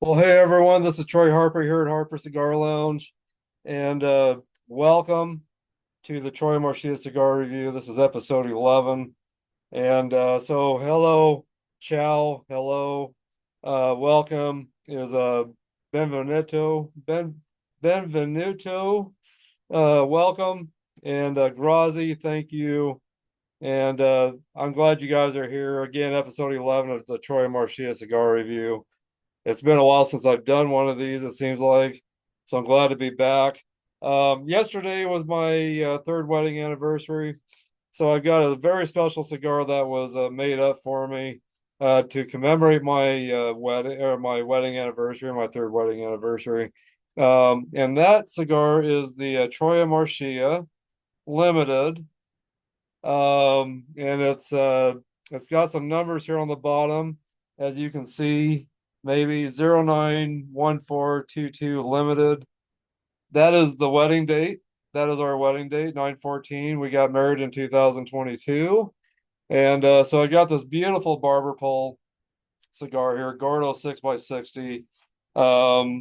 Well, hey everyone, this is Troy Harper here at Harper Cigar Lounge, and welcome to the TROIA MARCIA Cigar Review. This is episode 11, and so hello, ciao, hello, welcome is Benvenuto, Benvenuto, welcome, and grazie, thank you, and I'm glad you guys are here again. Episode 11 of the TROIA MARCIA Cigar Review. It's been a while since I've done one of these, it seems like. So I'm glad to be back. Yesterday was my third wedding anniversary. So I've got a very special cigar that was made up for me to commemorate my wedding anniversary, my third wedding anniversary. And that cigar is the TROIA Marcia Limited. And it's got some numbers here on the bottom, as you can see, maybe 091422 limited. That is the wedding date. That is our wedding date, 9/14. We got married in 2022. And so I got this beautiful Barber Pole cigar here, Gordo 6x60.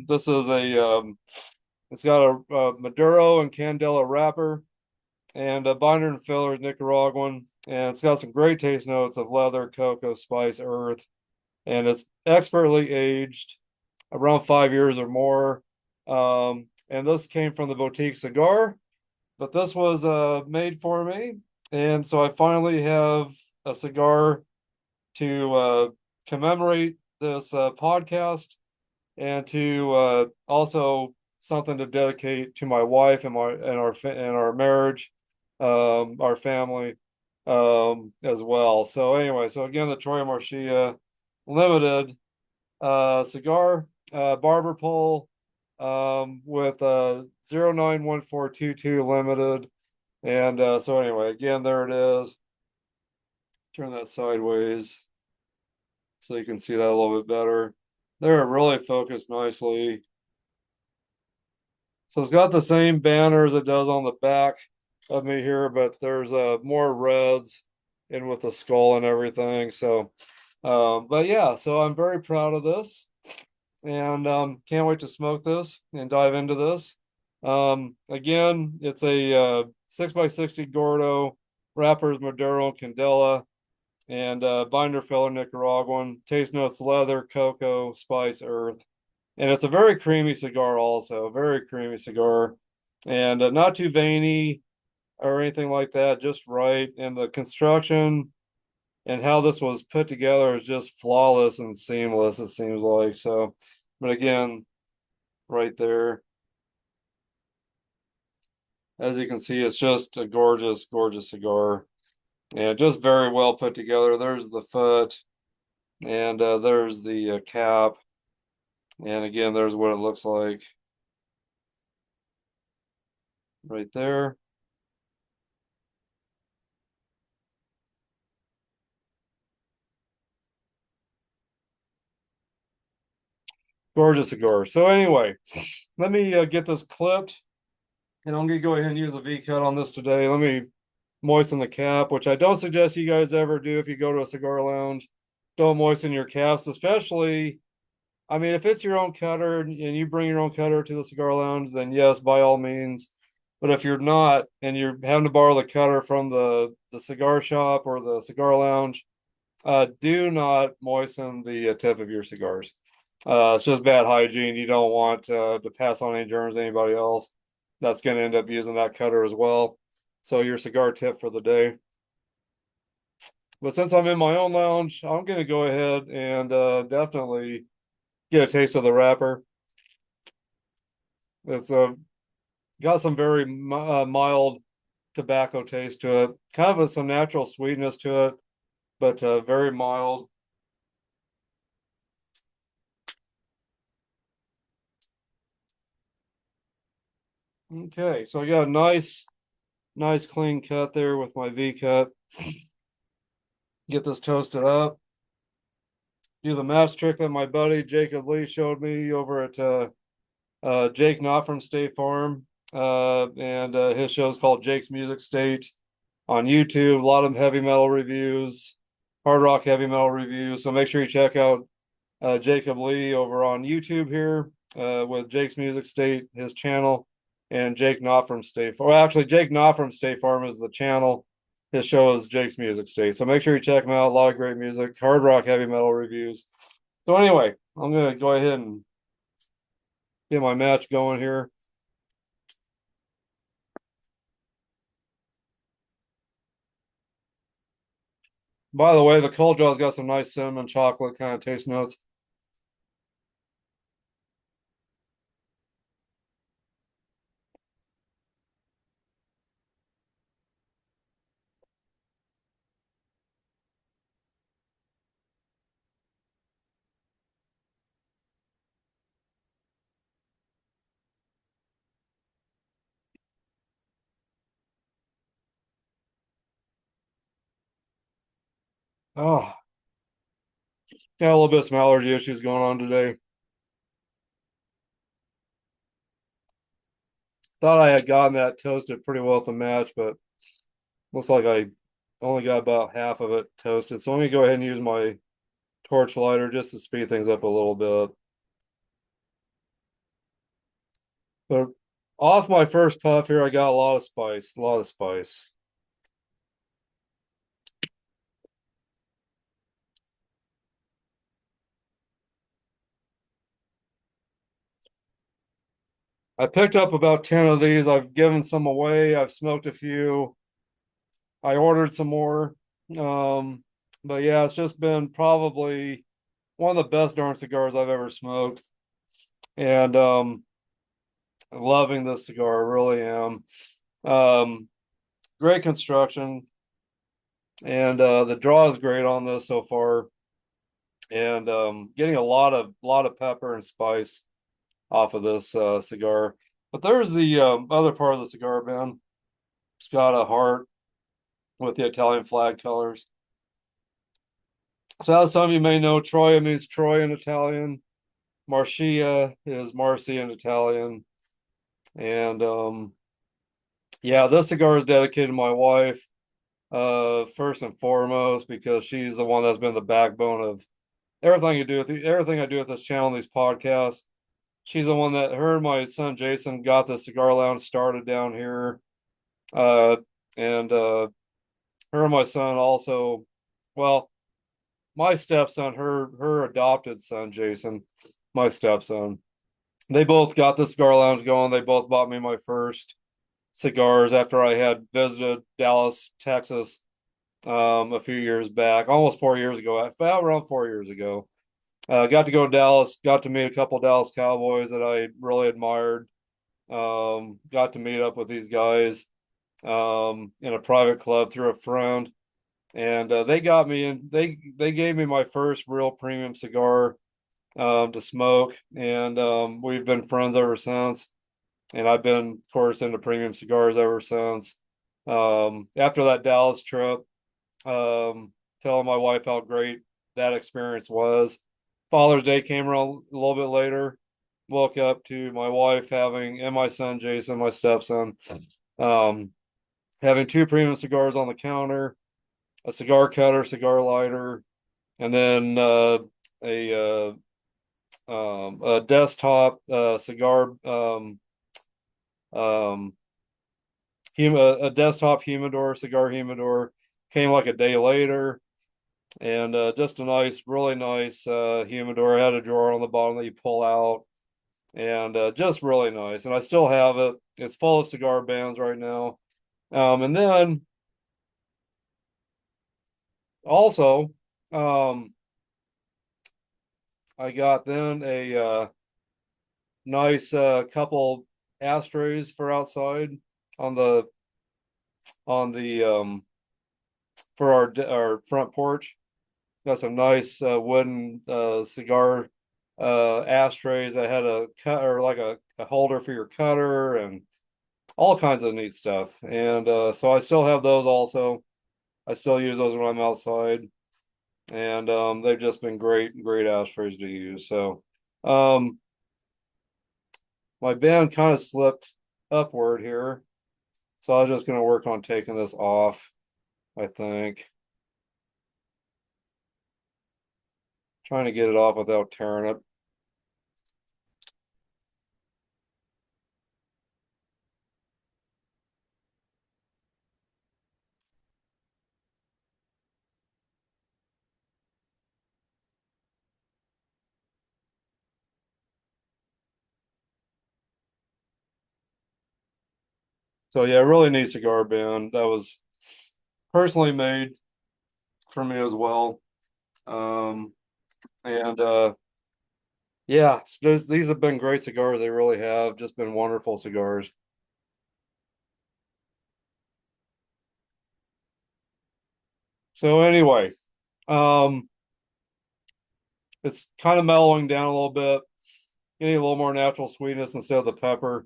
This is it's got a Maduro and Candela wrapper and a binder and filler is Nicaraguan, and it's got some great taste notes of leather, cocoa, spice, earth, and it's expertly aged, around 5 years or more. And this came from the boutique cigar, but this was made for me, and so I finally have a cigar to commemorate this podcast, and to also something to dedicate to my wife and our marriage, our family, as well. So anyway, so again, the TROIA Marcia Limited cigar, Barber Pole, with 091422 limited. And so anyway, again, there it is. Turn that sideways so you can see that a little bit better. They're really focused nicely. So it's got the same banner as it does on the back of me here, but there's more reds in with the skull and everything. So, but yeah, so I'm very proud of this, and can't wait to smoke this and dive into this. Again, it's a 6x60 Gordo, wrappers Maduro and Candela, and binder filler Nicaraguan. Taste notes leather, cocoa, spice, earth. And it's a very creamy cigar, also, very creamy cigar, and not too veiny or anything like that, just right. And the construction and how this was put together is just flawless and seamless, it seems like. So, but again, right there, as you can see, it's just a gorgeous, gorgeous cigar, and just very well put together. There's the foot, and there's the cap, and again, there's what it looks like right there. Gorgeous cigar. So anyway, let me get this clipped, and I'm gonna go ahead and use a V cut on this today. Let me moisten the cap, which I don't suggest you guys ever do if you go to a cigar lounge. Don't moisten your caps, especially. I mean, if it's your own cutter and you bring your own cutter to the cigar lounge, then yes, by all means. But if you're not and you're having to borrow the cutter from the cigar shop or the cigar lounge, do not moisten the tip of your cigars. It's just bad hygiene. You don't want to pass on any germs to anybody else. That's going to end up using that cutter as well. So your cigar tip for the day. But since I'm in my own lounge, I'm going to go ahead and definitely get a taste of the wrapper. It's got some very mild tobacco taste to it, kind of some natural sweetness to it, but very mild. Okay, so I got a nice clean cut there with my V cut. Get this toasted up. Do the match trick that my buddy Jacob Lee showed me over at Jake Not from State Farm. And his show is called Jake's Music State on YouTube. A lot of heavy metal reviews, hard rock heavy metal reviews. So make sure you check out Jacob Lee over on YouTube here with Jake's Music State, his channel, and Jake Not from State Farm. Well, actually, Jake Not from State Farm is the channel. His show is Jake's Music State. So make sure you check him out. A lot of great music, hard rock, heavy metal reviews. So anyway, I'm gonna go ahead and get my match going here. By the way, the cold jaw's got some nice cinnamon chocolate kind of taste notes. Oh, got a little bit of some allergy issues going on today. Thought I had gotten that toasted pretty well at the match, but looks like I only got about half of it toasted. So let me go ahead and use my torch lighter just to speed things up a little bit. But off my first puff here, I got a lot of spice, a lot of spice. I picked up about 10 of these. I've given some away. I've smoked a few. I ordered some more. Um, but yeah, it's just been probably one of the best darn cigars I've ever smoked. And I'm loving this cigar, I really am. Um, Great construction, and the draw is great on this so far. And getting a lot of pepper and spice off of this cigar. But there's the other part of the cigar, Ben. It's got a heart with the Italian flag colors. So as some of you may know, Troia means Troy in Italian. Marcia is Marcie in Italian. And yeah, this cigar is dedicated to my wife, first and foremost, because she's the one that's been the backbone of everything I do with this channel and these podcasts. She's the one that her and my son Jason got the cigar lounge started down here. And her and my son also, well, my stepson, her adopted son Jason, my stepson, they both got the cigar lounge going. They both bought me my first cigars after I had visited Dallas, Texas, a few years back, almost 4 years ago, about around 4 years ago. Got to go to Dallas, got to meet a couple Dallas Cowboys that I really admired. Got to meet up with these guys in a private club through a friend, and they got me in. They gave me my first real premium cigar to smoke, and we've been friends ever since. And I've been, of course, into premium cigars ever since. After that Dallas trip, telling my wife how great that experience was. Father's Day came around a little bit later. Woke up to my wife having, and my son Jason, my stepson, um, having two premium cigars on the counter, a cigar cutter, cigar lighter, and then a desktop cigar um, a desktop humidor, cigar humidor. Came like a day later, and just a nice, really nice humidor. It had a drawer on the bottom that you pull out, and just really nice. And I still have it. It's full of cigar bands right now. And then also, um, I got then a nice couple ashtrays for outside on the for our front porch. Got some nice wooden cigar ashtrays. I had a cut or like a holder for your cutter and all kinds of neat stuff. And so I still have those also. I still use those when I'm outside. And they've just been great ashtrays to use. So um, my band kind of slipped upward here. So I was just going to work on taking this off, I think. Trying to get it off without tearing it. So yeah, really neat cigar band that was personally made for me as well. Um, and yeah, these have been great cigars. They really have just been wonderful cigars. So anyway, um, it's kind of mellowing down a little bit, getting a little more natural sweetness instead of the pepper.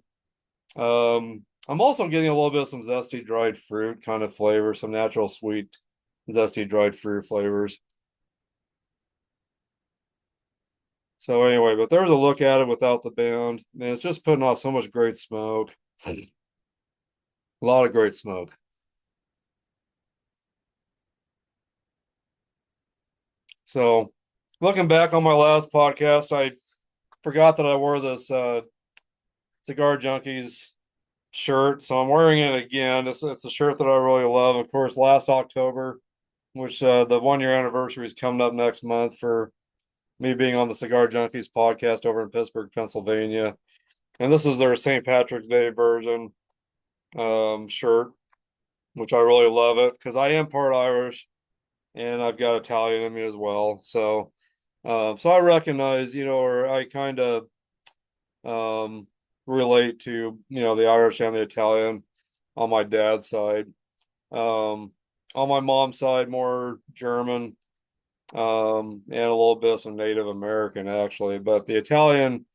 I'm also getting a little bit of some zesty dried fruit kind of flavor, some natural sweet, zesty dried fruit flavors. So anyway, but there's a look at it without the band. Man, it's just putting off so much great smoke. A lot of great smoke. So looking back on my last podcast, I forgot that I wore this Cigar Junkies shirt. So I'm wearing it again. It's a shirt that I really love. Of course, last October, which the 1 year anniversary is coming up next month for me being on the Cigar Junkies podcast over in Pittsburgh, Pennsylvania. And this is their St. Patrick's Day version shirt, which I really love it because I am part Irish and I've got Italian in me as well. So I recognize, or I kind of um, relate to, the Irish and the Italian on my dad's side. Um, on my mom's side, more German, and a little bit of some Native American actually. But the Italian,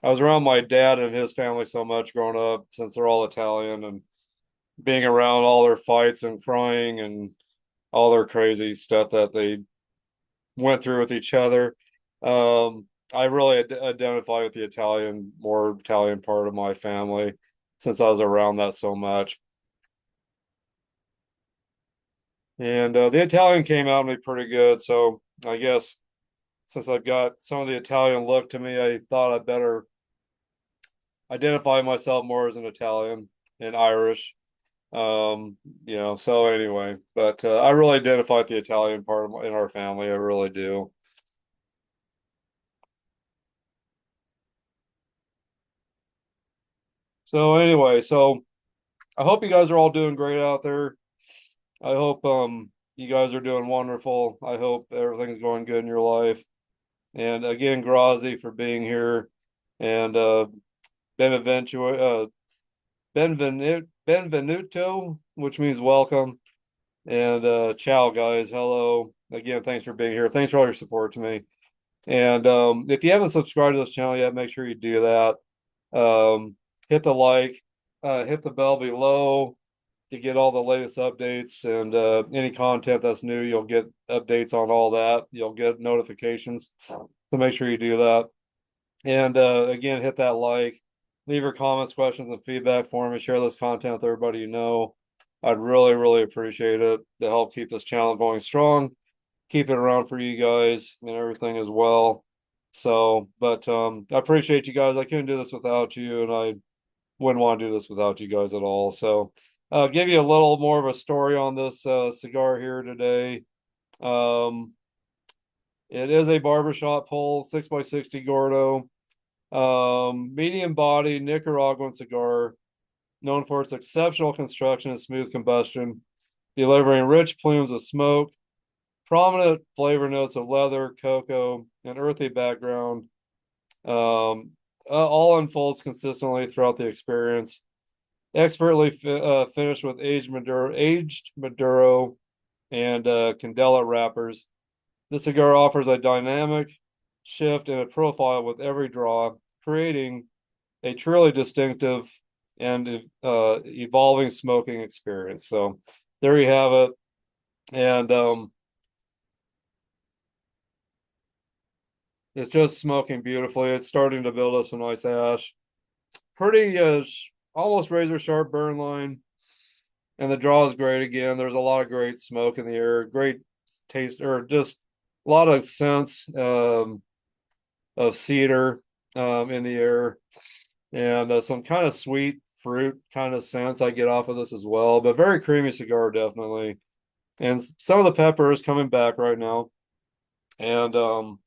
I was around my dad and his family so much growing up since they're all Italian and being around all their fights and crying and all their crazy stuff that they went through with each other. I really identify with the more Italian part of my family since I was around that so much. And the Italian came out of me pretty good. So I guess since I've got some of the Italian look to me, I thought I'd better identify myself more as an Italian and Irish. So anyway, but I really identify with the Italian part in our family. I really do. So anyway, so I hope you guys are all doing great out there. I hope you guys are doing wonderful. I hope everything's going good in your life. And again, Grazie for being here. And Benvenuto, Benvenuto, which means welcome. And ciao, guys. Hello. Again, thanks for being here. Thanks for all your support to me. And if you haven't subscribed to this channel yet, make sure you do that. Hit the like, hit the bell below to get all the latest updates and any content that's new, you'll get updates on all that. You'll get notifications. So make sure you do that. And again, hit that like, leave your comments, questions, and feedback for me. Share this content with everybody you know. I'd really, really appreciate it to help keep this channel going strong, keep it around for you guys and everything as well. So, but I appreciate you guys. I couldn't do this without you, and I wouldn't want to do this without you guys at all. So, I'll give you a little more of a story on this cigar here today. Um, it is a barbershop pole, 6x60 Gordo, medium body Nicaraguan cigar, known for its exceptional construction and smooth combustion, delivering rich plumes of smoke, prominent flavor notes of leather, cocoa, and earthy background. All unfolds consistently throughout the experience. Expertly finished with aged Maduro and Candela wrappers. The cigar offers a dynamic shift in a profile with every draw, creating a truly distinctive and evolving smoking experience. So there you have it. And it's just smoking beautifully. It's starting to build up some nice ash. Pretty almost razor sharp burn line. And the draw is great again. There's a lot of great smoke in the air, great taste, or just a lot of scents of cedar in the air, and some kind of sweet fruit kind of scents I get off of this as well. But very creamy cigar, definitely. And some of the pepper is coming back right now, and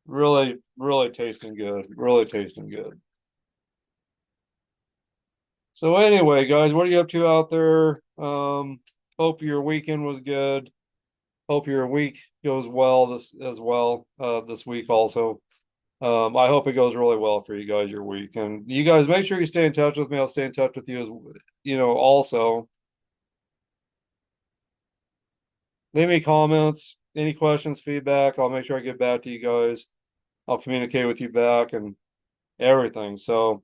really, really tasting good. Really tasting good. So anyway, guys, what are you up to out there? Hope your weekend was good. Hope your week goes well this as well, this week also. I hope it goes really well for you guys your week. And you guys make sure you stay in touch with me. I'll stay in touch with you as also. Leave me comments, any questions, feedback. I'll make sure I get back to you guys. I'll communicate with you back and everything. So,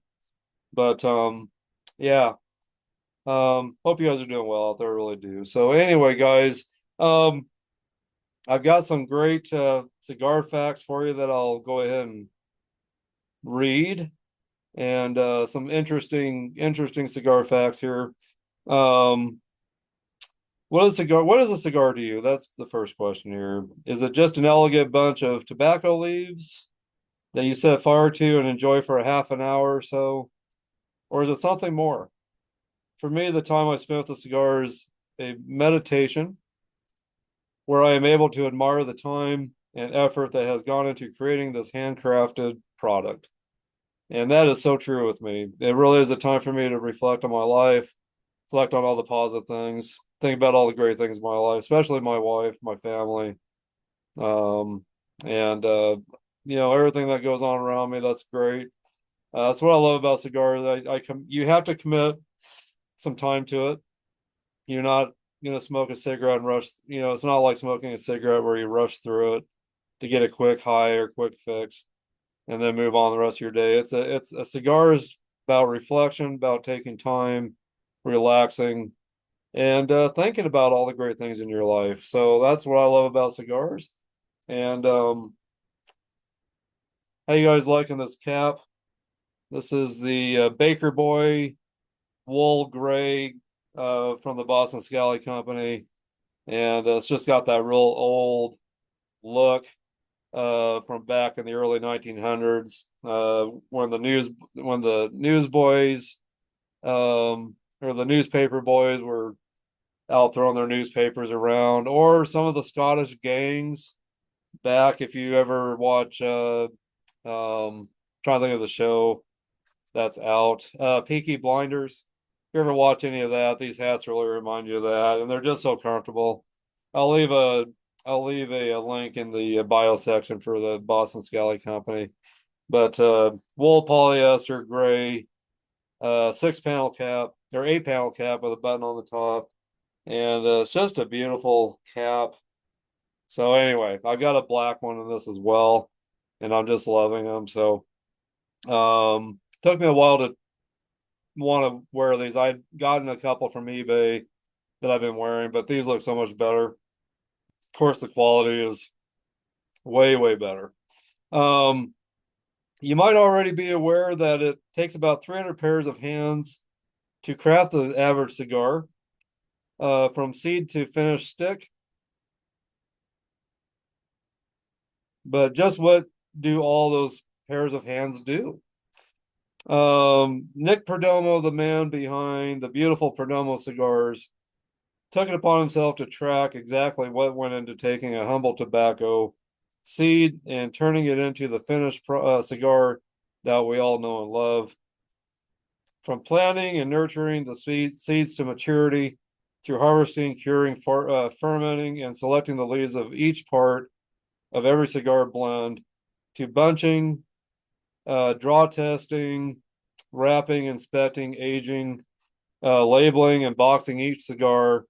but yeah. Hope you guys are doing well out there, I really do. So anyway, guys, um, I've got some great cigar facts for you that I'll go ahead and read, and some interesting cigar facts here. Um, what is a cigar to you? That's the first question here. Is it just an elegant bunch of tobacco leaves that you set fire to and enjoy for a half an hour or so? Or is it something more? For me, the time I spent with the cigar is a meditation where I am able to admire the time and effort that has gone into creating this handcrafted product. And that is so true with me. It really is a time for me to reflect on my life, reflect on all the positive things, think about all the great things in my life, especially my wife, my family, um, and everything that goes on around me. That's great. That's what I love about cigars. You have to commit some time to it. You're not gonna smoke a cigarette and rush. It's not like smoking a cigarette where you rush through it to get a quick high or quick fix and then move on the rest of your day. It's a cigar is about reflection, about taking time, relaxing, and thinking about all the great things in your life. So that's what I love about cigars. And how you guys liking this cap? This is the Baker Boy wool gray from the Boston Scally Company, and it's just got that real old look from back in the early 1900s when the newsboys or the newspaper boys were out throwing their newspapers around, or some of the Scottish gangs back. If you ever watch, trying to think of the show that's out, Peaky Blinders. If you ever watch any of that, these hats really remind you of that, and they're just so comfortable. I'll leave a a link in the bio section for the Boston Scally Company. But wool polyester gray, 6-panel cap or 8-panel cap with a button on the top, and it's just a beautiful cap. So anyway, I got a black one in this as well, and I'm just loving them. So took me a while to want to wear these. I'd gotten a couple from eBay that I've been wearing, but these look so much better. Of course, the quality is way, way better. You might already be aware that it takes about 300 pairs of hands to craft the average cigar, from seed to finished stick. But just what do all those pairs of hands do? Nick Perdomo, the man behind the beautiful Perdomo cigars, took it upon himself to track exactly what went into taking a humble tobacco seed and turning it into the finished cigar that we all know and love. From planting and nurturing the seeds to maturity, through harvesting, curing, fermenting, and selecting the leaves of each part of every cigar blend, to bunching, draw testing, wrapping, inspecting, aging, labeling, and boxing each cigar.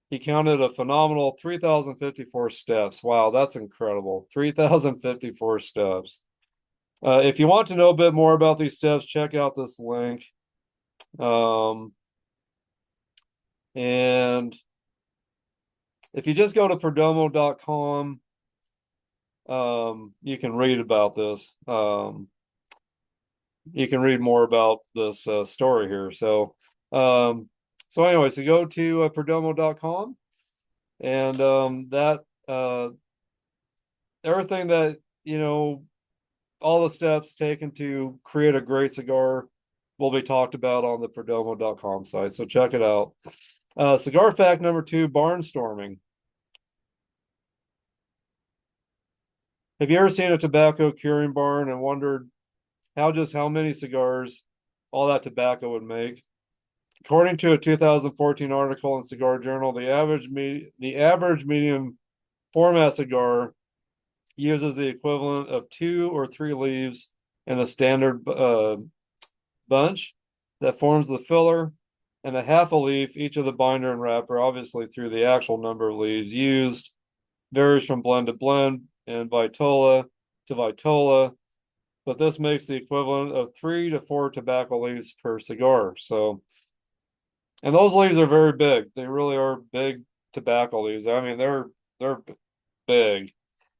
He counted a phenomenal 3,054 steps. Wow, that's incredible. 3,054 steps. If you want to know a bit more about these steps, check out this link. And if you just go to perdomo.com, you can read about this. You can read more about this story here. So anyway, so go to perdomo.com And that everything that, all the steps taken to create a great cigar will be talked about on the Perdomo.com site. So check it out. Cigar fact number 2, barnstorming. Have you ever seen a tobacco curing barn and wondered how many cigars all that tobacco would make? According to a 2014 article in Cigar Journal, the average medium format cigar uses the equivalent of 2 or 3 leaves in a standard bunch that forms the filler, and a half a leaf each of the binder and wrapper. Obviously, through the actual number of leaves used, varies from blend to blend and vitola to vitola, but this makes the equivalent of 3 to 4 tobacco leaves per cigar. So, and those leaves are very big. They really are big tobacco leaves. I mean, they're big.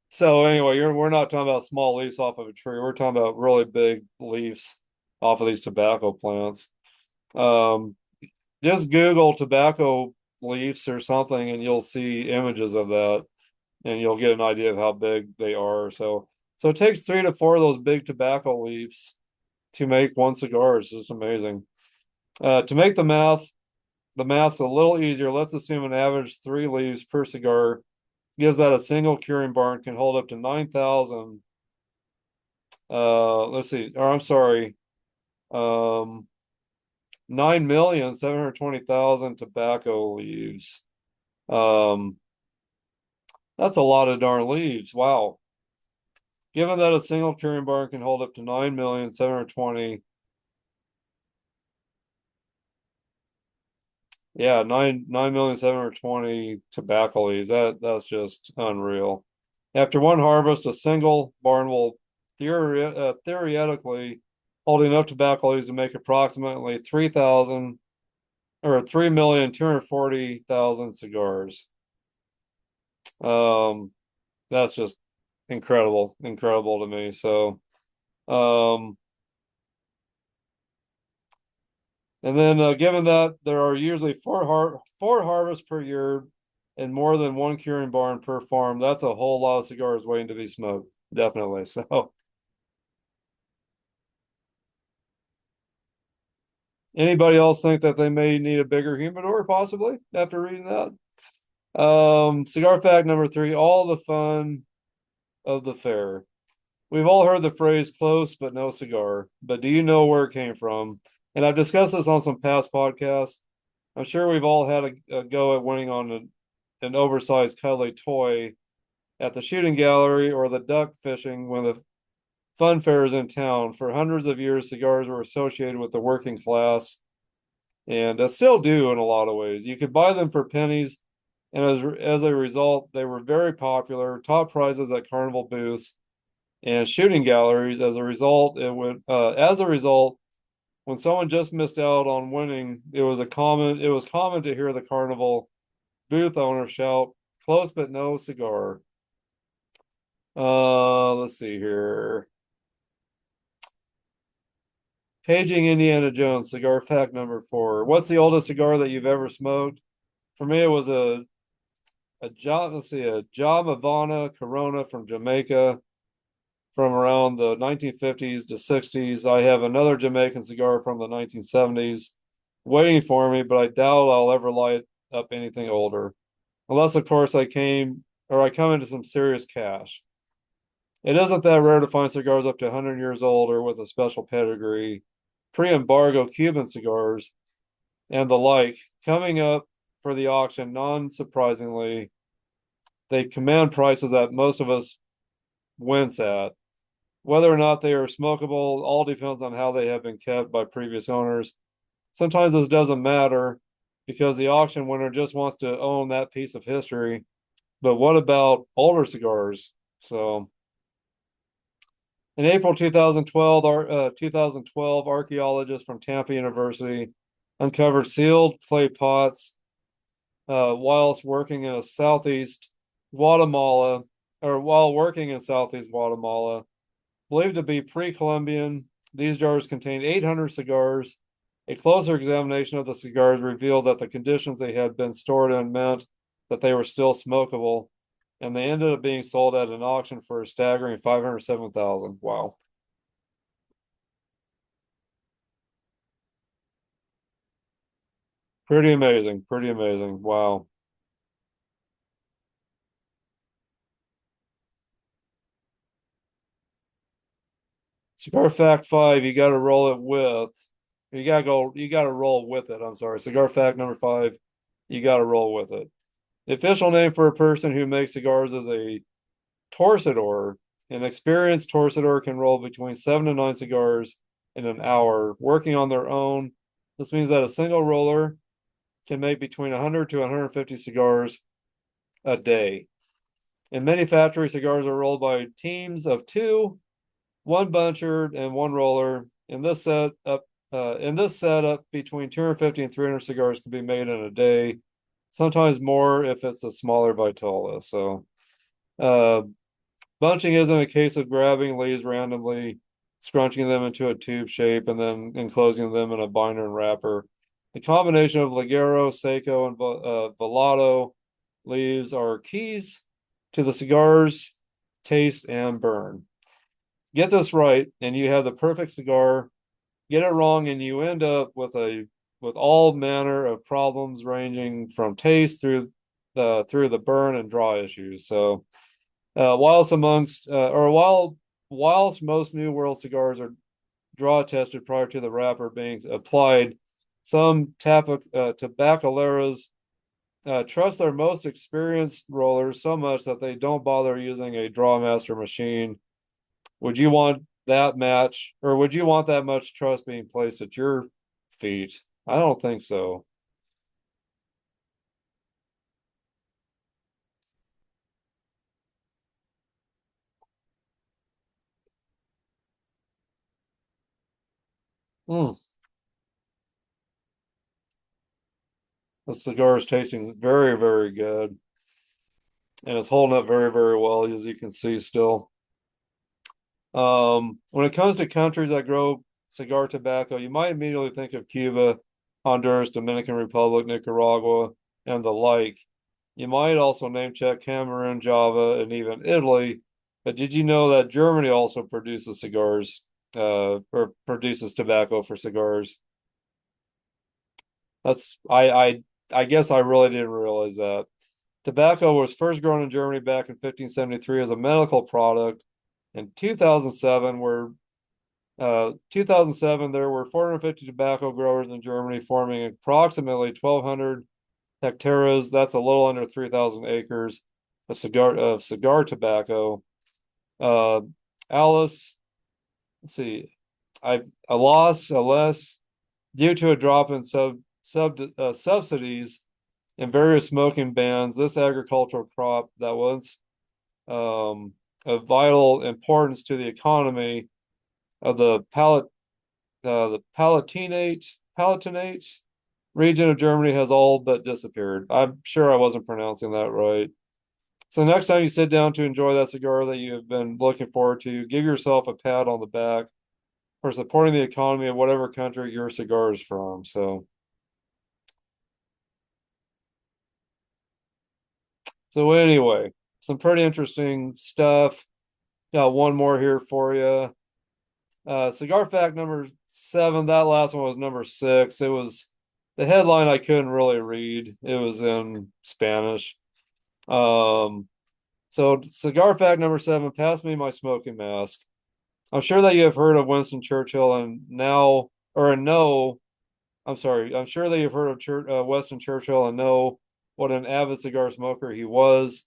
So anyway, we're not talking about small leaves off of a tree. We're talking about really big leaves off of these tobacco plants. Um, just Google tobacco leaves or something, and you'll see images of that, and you'll get an idea of how big they are. So it takes 3 to 4 of those big tobacco leaves to make one cigar. It's just amazing. To make the math's a little easier. Let's assume an average 3 leaves per cigar gives that a single curing barn can hold up to 9,000. Let's see. Or I'm sorry. 9,720,000 tobacco leaves. Um, that's a lot of darn leaves. Wow. Given that a single curing barn can hold up to 9,720,000. Yeah, 9,720,000 tobacco leaves. That's just unreal. After one harvest, a single barn will theoretically hold enough tobacco leaves to make approximately 3,000 or 3,240,000 cigars. Um, that's just incredible to me. So, um, and then given that there are usually four harvests per year and more than one curing barn per farm, that's a whole lot of cigars waiting to be smoked. Definitely. So, anybody else think that they may need a bigger humidor possibly after reading that? Cigar fact number 3, all the fun of the fair. We've all heard the phrase close but no cigar, but do you know where it came from? And I've discussed this on some past podcasts. I'm sure we've all had a go at winning on an oversized cuddly toy at the shooting gallery or the duck fishing when the fun fair is in town. For hundreds of years, cigars were associated with the working class and still do in a lot of ways. You could buy them for pennies, and as a result, they were very popular, top prizes at carnival booths and shooting galleries. As a result, when someone just missed out on winning, it was common to hear the carnival booth owner shout, "Close but no cigar." Let's see here. Paging Indiana Jones, cigar fact number 4. What's the oldest cigar that you've ever smoked? For me, it was a Havana Corona from Jamaica from around the 1950s to 60s. I have another Jamaican cigar from the 1970s waiting for me, but I doubt I'll ever light up anything older. Unless, of course, I come into some serious cash. It isn't that rare to find cigars up to 100 years old or with a special pedigree, pre-embargo Cuban cigars, and the like. Coming up for the auction, non-surprisingly, they command prices that most of us wince at. Whether or not they are smokable all depends on how they have been kept by previous owners. Sometimes this doesn't matter because the auction winner just wants to own that piece of history. But what about older cigars? So, in April 2012, archaeologists from Tampa University uncovered sealed clay pots whilst working in Southeast Guatemala, or while working in Southeast Guatemala. Believed to be pre-Columbian, these jars contained 800 cigars. A closer examination of the cigars revealed that the conditions they had been stored in meant that they were still smokable, and they ended up being sold at an auction for a staggering 507,000. Wow. Pretty amazing. Pretty amazing. Wow. Cigar fact five, you got to roll it with. You got to roll with it. I'm sorry. Cigar fact number five, you got to roll with it. The official name for a person who makes cigars is a torcedor. An experienced torcedor can roll between 7 to 9 cigars in an hour, working on their own. This means that a single roller can make between 100 to 150 cigars a day. In many factories, cigars are rolled by teams of two, one buncher and one roller. In this setup, between 250 and 300 cigars can be made in a day, sometimes more if it's a smaller vitola. So, uh, bunching isn't a case of grabbing leaves randomly, scrunching them into a tube shape, and then enclosing them in a binder and wrapper. The combination of Ligero, Seco, and Velato leaves are keys to the cigar's taste and burn. Get this right, and you have the perfect cigar. Get it wrong, and you end up with all manner of problems ranging from taste through the burn and draw issues. So, whilst most New World cigars are draw tested prior to the wrapper being applied, some tabacaleras trust their most experienced rollers so much that they don't bother using a draw master machine. Would you want that match, or would you want that much trust being placed at your feet? I don't think so. Mm. The cigar is tasting very, very good, and it's holding up very, very well, as you can see still. When it comes to countries that grow cigar tobacco, you might immediately think of Cuba, Honduras, Dominican Republic, Nicaragua, and the like. You might also name check Cameroon, Java, and even Italy. But did you know that Germany also produces or produces tobacco for cigars? That's I guess I really didn't realize that. Tobacco was first grown in Germany back in 1573 as a medical product. In 2007, there were 450 tobacco growers in Germany, forming approximately 1,200 hectares. That's a little under 3,000 acres of cigar tobacco. Uh, Alice, let's see, a less due to a drop in subsidies and various smoking bans. This agricultural crop that was of vital importance to the economy of the Palatinate region of Germany has all but disappeared. I'm sure I wasn't pronouncing that right. So next time you sit down to enjoy that cigar that you have been looking forward to, give yourself a pat on the back for supporting the economy of whatever country your cigar is from. So anyway, some pretty interesting stuff. Got one more here for you. Cigar fact number seven. That last one was number six. It was the headline I couldn't really read. It was in Spanish. Um, so cigar fact number seven, pass me my smoking mask. I'm sure that you have heard of Winston Churchill and now, or no, I'm sorry. I'm sure that you've heard of Winston Churchill and know what an avid cigar smoker he was.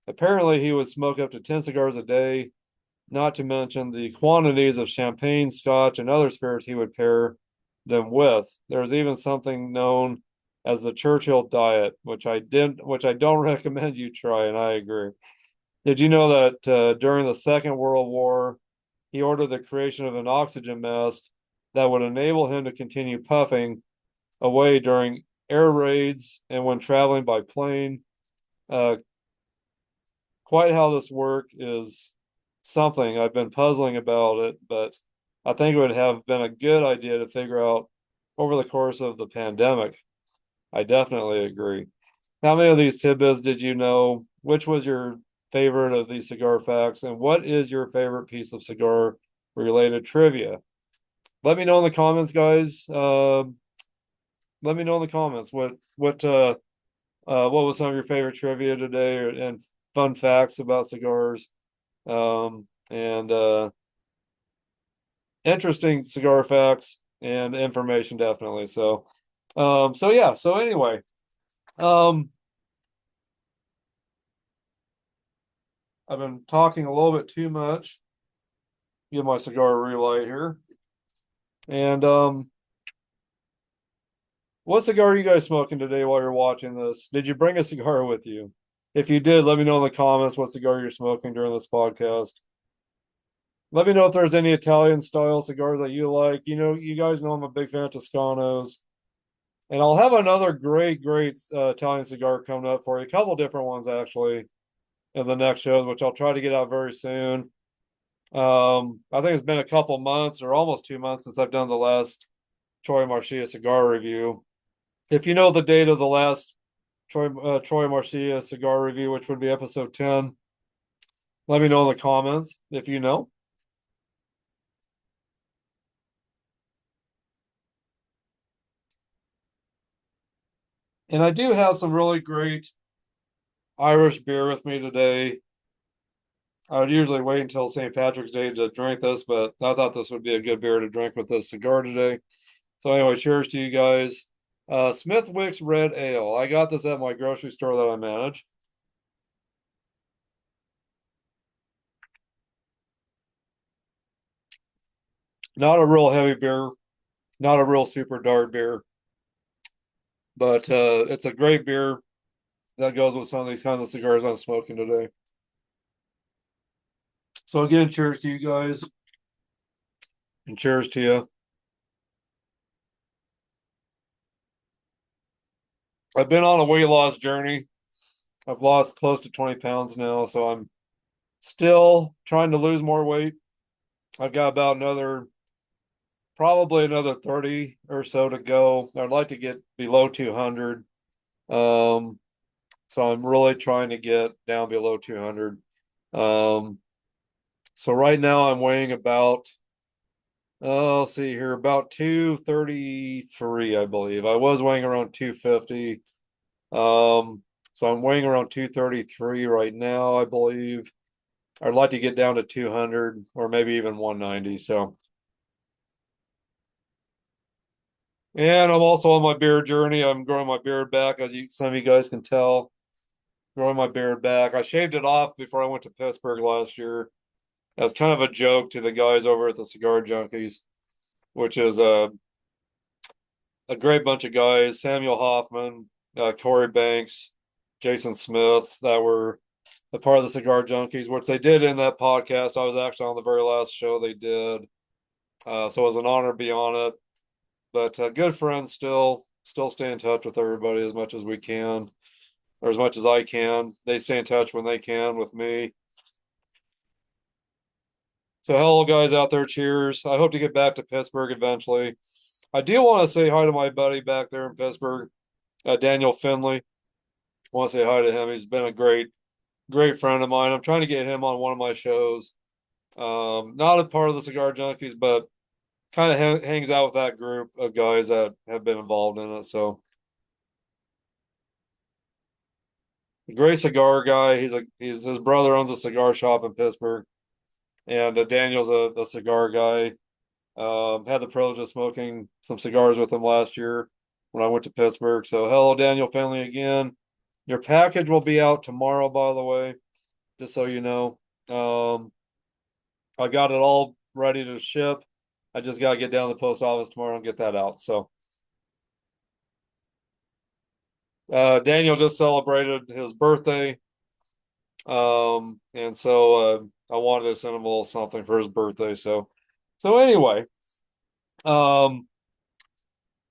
Apparently, he would smoke up to 10 cigars a day, not to mention the quantities of champagne, scotch, and other spirits he would pair them with. There's even something known as the Churchill diet, which I don't recommend you try, and I agree. Did you know that during the Second World War, he ordered the creation of an oxygen mask that would enable him to continue puffing away during air raids and when traveling by plane? Uh, quite how this work is something I've been puzzling about it, but I think it would have been a good idea to figure out over the course of the pandemic. I definitely agree. How many of these tidbits did you know? Which was your favorite of these cigar facts? And what is your favorite piece of cigar related trivia? Let me know in the comments, guys. Let me know in the comments what was some of your favorite trivia today and fun facts about cigars. And interesting cigar facts and information definitely. So yeah. So anyway, um, I've been talking a little bit too much. Give my cigar a relight here. And what cigar are you guys smoking today while you're watching this? Did you bring a cigar with you? If you did, let me know in the comments what cigar you're smoking during this podcast. Let me know if there's any Italian style cigars that you like. You guys know I'm a big fan of Toscanos. And I'll have another great Italian cigar coming up for you. A couple different ones actually in the next shows, which I'll try to get out very soon. I think it's been a couple months or almost 2 months since I've done the last TROIA MARCIA cigar review. If you know the date of the last TROIA MARCIA cigar review, which would be episode 10, let me know in the comments if you know. And I do have some really great Irish beer with me today. I would usually wait until St. Patrick's Day to drink this, but I thought this would be a good beer to drink with this cigar today. So anyway, cheers to you guys. Smithwick's Red Ale. I got this at my grocery store that I manage. Not a real heavy beer, not a real super dark beer, but it's a great beer that goes with some of these kinds of cigars I'm smoking today. So again, cheers to you guys, and cheers to you. I've been on a weight loss journey. I've lost close to 20 pounds now, so I'm still trying to lose more weight. I've got about probably another 30 or so to go. I'd like to get below 200. Um, so I'm really trying to get down below 200. Um, so right now I'm weighing about, let's see here, about 233, I believe. I was weighing around 250. So I'm weighing around 233 right now, I believe. I'd like to get down to 200 or maybe even 190. So, and I'm also on my beard journey. I'm growing my beard back, as some of you guys can tell. Growing my beard back. I shaved it off before I went to Pittsburgh last year. As kind of a joke to the guys over at the Cigar Junkies, which is a great bunch of guys. Samuel Hoffman, Corey Banks, Jason Smith, that were a part of the Cigar Junkies, which they did in that podcast. I was actually on the very last show they did. So it was an honor to be on it. But good friends still stay in touch with everybody as much as we can, or as much as I can. They stay in touch when they can with me. So hello guys out there, cheers. I hope to get back to Pittsburgh eventually. I do want to say hi to my buddy back there in Pittsburgh, Daniel Finley. I want to say hi to him. He's been a great friend of mine. I'm trying to get him on one of my shows. Not a part of the Cigar Junkies, but kind of hangs out with that group of guys that have been involved in it. So a great cigar guy. He's his brother owns a cigar shop in Pittsburgh, and Daniel's a cigar guy. Had the privilege of smoking some cigars with him last year when I went to Pittsburgh. So hello, Daniel Finley again. Your package will be out tomorrow, by the way, just so you know. I got it all ready to ship. I just got to get down to the post office tomorrow and get that out. So, Daniel just celebrated his birthday. And so, I wanted to send him a little something for his birthday. So anyway, um,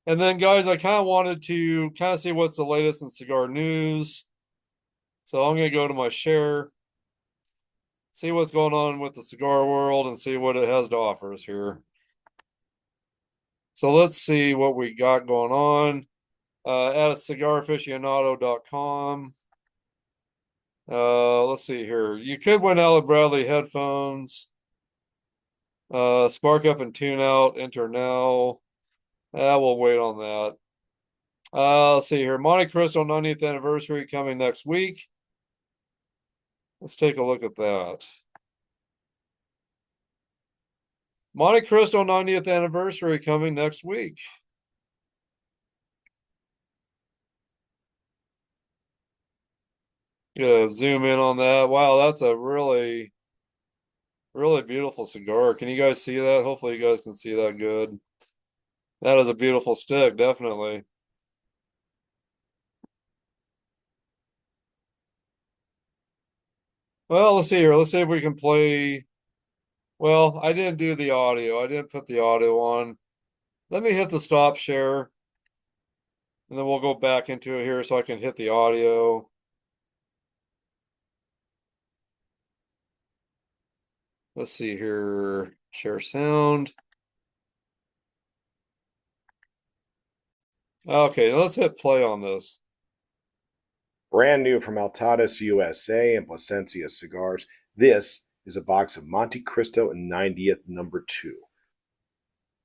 and then guys, I kind of wanted to kind of see what's the latest in cigar news. So I'm going to go to my share, see what's going on with the cigar world and see what it has to offer us here. So let's see what we got going on. at cigar-aficionado.com. Let's see here. You could win Alec Bradley headphones. Spark up and tune out. Enter now. We'll wait on that. Let's see here. Monte Cristo 90th anniversary coming next week. Let's take a look at that. Monte Cristo 90th anniversary coming next week. Gonna zoom in on that. Wow, that's a really, really beautiful cigar. Can you guys see that? Hopefully you guys can see that good. That is a beautiful stick, definitely. Well, let's see here. Let's see if we can play. Well, I didn't do the audio. I didn't put the audio on. Let me hit the stop share, and then we'll go back into it here so I can hit the audio. Let's see here. Share sound. Okay, let's hit play on this. Brand new from Altadas USA and Plasencia Cigars, this is a box of Monte Cristo 90th number 2.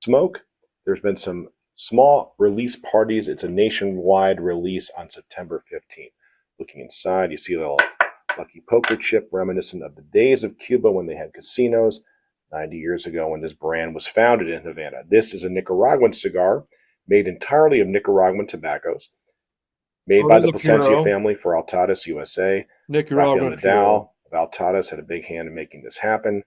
Smoke, there's been some small release parties. It's a nationwide release on September 15th. Looking inside, you see a little lucky poker chip reminiscent of the days of Cuba when they had casinos 90 years ago when this brand was founded in Havana. This is a Nicaraguan cigar made entirely of Nicaraguan tobaccos. Made So by it is the a Plasencia Puro. family for Altadas USA. Rafael Nicaraguan Puro. Nadal of Altadas had a big hand in making this happen.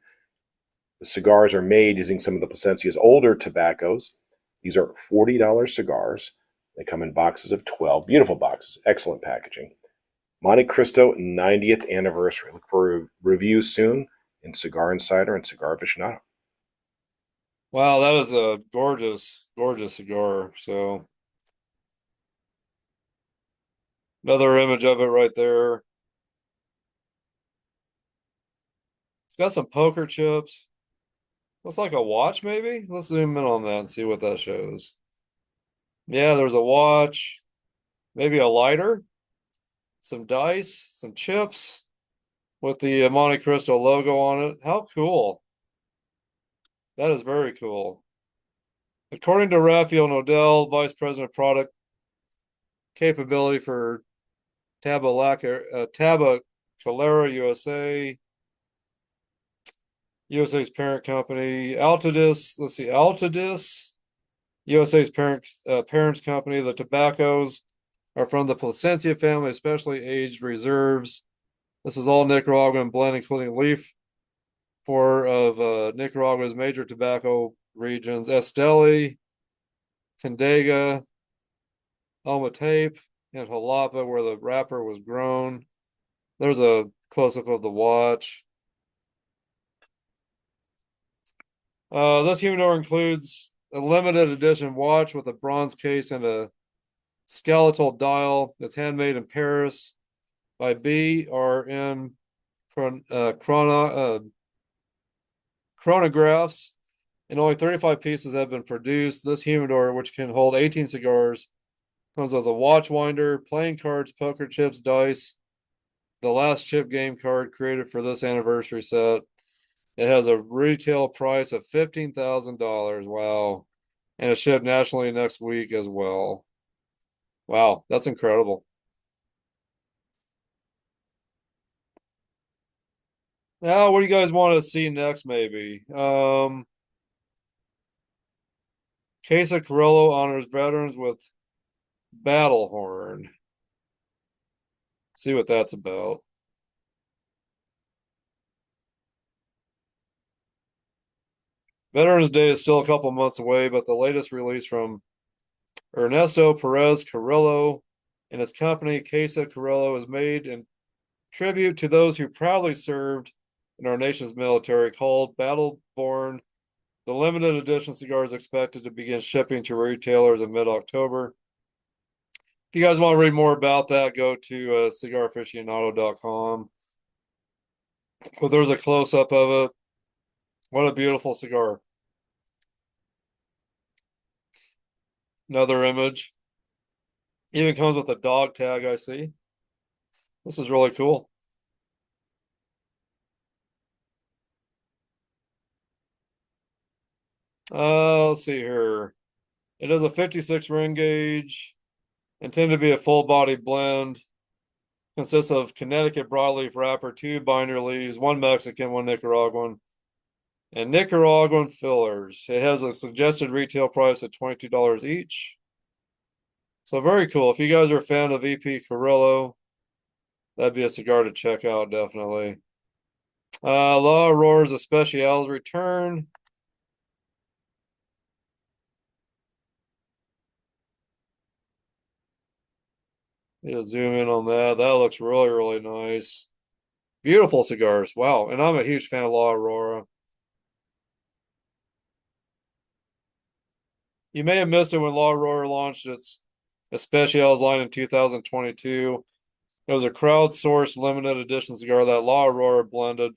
The cigars are made using some of the Plasencia's older tobaccos. These are $40 cigars. They come in boxes of 12. Beautiful boxes. Excellent packaging. Monte Cristo 90th anniversary. Look for a review soon in Cigar Insider and Cigar Aficionado. Wow, that is a gorgeous, gorgeous cigar. So another image of it right there. It's got some poker chips. Looks like a watch, maybe? Let's zoom in on that and see what that shows. Yeah, there's a watch, maybe a lighter, some dice, some chips with the Monte Cristo logo on it. How cool. That is very cool. According to Rafael Nadal, Vice President of Product Capability for Tabacalera USA, USA's parent company, Altadis. Let's see, Altadis, USA's parents company. The tobaccos are from the Plasencia family, especially aged reserves. This is all Nicaraguan blend, including leaf of Nicaragua's major tobacco regions: Esteli, Condega, Ometepe, and Jalapa, where the wrapper was grown. There's a close-up of the watch. This humidor includes a limited edition watch with a bronze case and a skeletal dial. It's handmade in Paris by BRM chronographs, and only 35 pieces have been produced. This humidor, which can hold 18 cigars, comes with a watch winder, playing cards, poker chips, dice, the last chip game card created for this anniversary set. It has a retail price of $15,000. Wow. And it's shipped nationally next week as well. Wow, that's incredible. Now, what do you guys want to see next, maybe? Casa Carrillo honors veterans with battle horn. See what that's about. Veterans Day is still a couple months away, but the latest release from Ernesto Perez Carrillo and his company, Casa Carrillo, is made in tribute to those who proudly served in our nation's military, called Battle Born. The limited edition cigar is expected to begin shipping to retailers in mid-October. If you guys want to read more about that, go to cigaraficionado.com. But there's a close-up of it. What a beautiful cigar. Another image. Even comes with a dog tag, I see. This is really cool. Let's see here. It is a 56 ring gauge, intended to be a full body blend. Consists of Connecticut broadleaf wrapper, two binder leaves, one Mexican, one Nicaraguan, and Nicaraguan fillers. It has a suggested retail price of $22 each. So very cool. If you guys are a fan of EP Carrillo, that'd be a cigar to check out, definitely. La Aurora's Especial's return. Yeah, zoom in on that. That looks really, really nice. Beautiful cigars. Wow. And I'm a huge fan of La Aurora. You may have missed it when La Aurora launched its Especials line in 2022. It was a crowdsourced limited edition cigar that La Aurora blended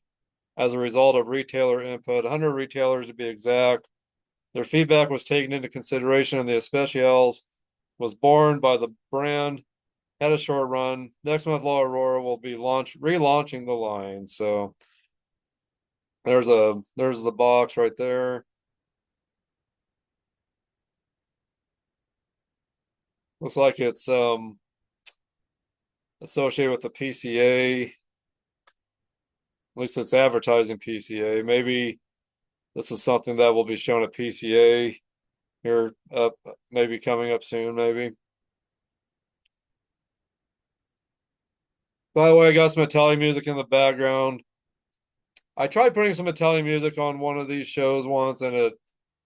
as a result of retailer input, 100 retailers to be exact. Their feedback was taken into consideration, and the Especials was born by the brand. Had a short run. Next month, La Aurora will be relaunching the line. So there's the box right there. Looks like it's associated with the PCA. At least it's advertising PCA. Maybe this is something that will be shown at PCA here up, maybe coming up soon, maybe. By the way, I got some Italian music in the background. I tried putting some Italian music on one of these shows once, and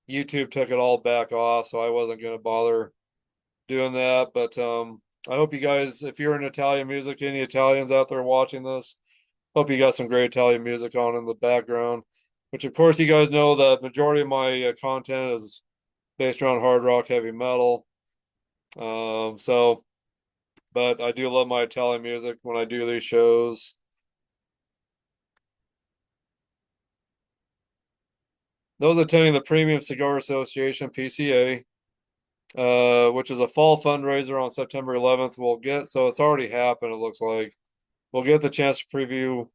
YouTube took it all back off, so I wasn't going to bother doing that. But I hope you guys, if you're in Italian music, any Italians out there watching this, hope you got some great Italian music on in the background. Which, of course, you guys know the majority of my content is based around hard rock, heavy metal. So, but I do love my Italian music when I do these shows. Those attending the Premium Cigar Association (PCA), which is a fall fundraiser on September 11th, will get, so it's already happened, it looks like. We'll get the chance to preview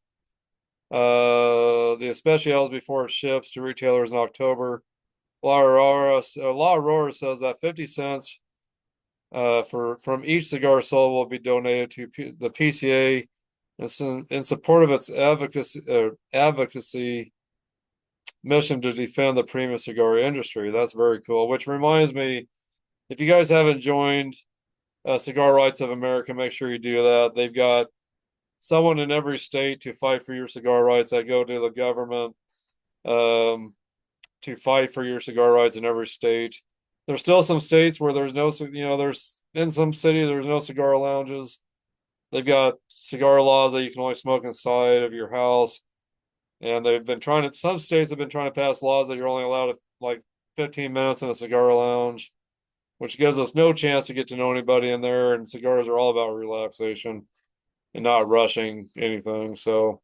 the Especials before it ships to retailers in October. La Aurora says that 50 cents from each cigar sold will be donated to the PCA in support of its advocacy mission to defend the premium cigar industry. That's very cool. Which reminds me, if you guys haven't joined Cigar Rights of America, make sure you do that. They've got someone in every state to fight for your cigar rights. That go to the government to fight for your cigar rights in every state. There's still some states where there's no, there's in some cities there's no cigar lounges. They've got cigar laws that you can only smoke inside of your house. And some states have been trying to pass laws that you're only allowed like 15 minutes in a cigar lounge, which gives us no chance to get to know anybody in there. And cigars are all about relaxation and not rushing anything. So,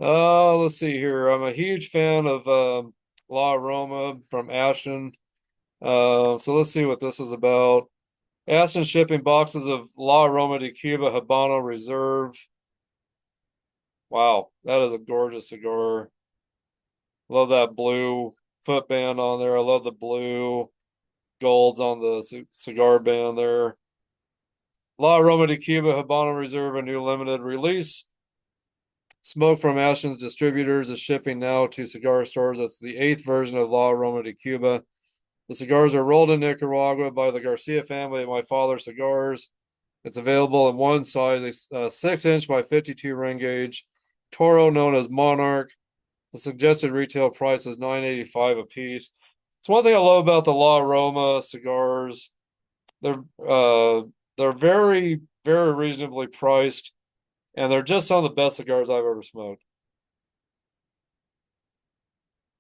let's see here. I'm a huge fan of La Aroma from Ashton. So let's see what this is about. Ashton shipping boxes of La Aroma de Cuba Habano Reserve. Wow, that is a gorgeous cigar. Love that blue footband on there. I love the blue golds on the cigar band there. La Aroma de Cuba Habano Reserve, a new limited release. Smoke from Ashton's distributors is shipping now to cigar stores. That's the 8th version of La Aroma de Cuba. The cigars are rolled in Nicaragua by the Garcia family at My Father Cigars. It's available in one size, a 6-inch by 52 ring gauge Toro, known as Monarch. The suggested retail price is $9.85 a piece. It's one thing I love about the La Aroma cigars. They're uh, they're very, very reasonably priced, and they're just some of the best cigars I've ever smoked.